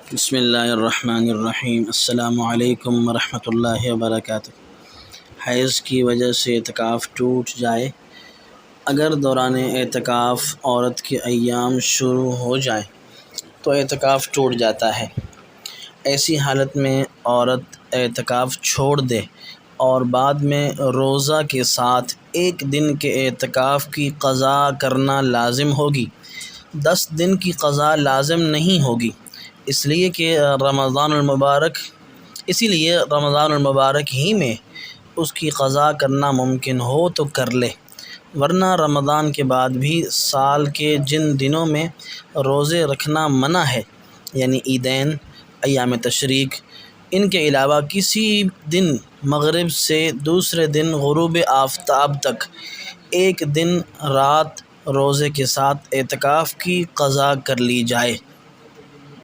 बिस्मिल्लाहिर्रहमानिर्रहीम। अस्सलामु अलैकुम वरहमतुल्लाहि वबरकातुहू। हैज़ की वजह से एतकाफ़ टूट जाए। अगर दौरान एतकाफ़ औरत के अय्याम शुरू हो जाए तो एतकाफ़ टूट जाता है। ऐसी हालत में औरत एतकाफ़ छोड़ दे और बाद में रोज़ा के साथ एक दिन के एतकाफ़ की क़ज़ा करना लाजिम होगी। 10 दिन की क़ज़ा लाजिम नहीं होगी, इसलिए रमज़ानुल मुबारक ही में उसकी क़ज़ा करना मुमकिन हो तो कर ले, वरना रमज़ान के बाद भी साल के जिन दिनों में रोज़े रखना मना है, यानी ईदैन, अय्याम तशरीक़, इनके अलावा किसी दिन मग़रिब से दूसरे दिन ग़ुरूब आफ्ताब तक एक दिन रात रोज़े के साथ एतकाफ़ की क़ज़ा कर ली जाए।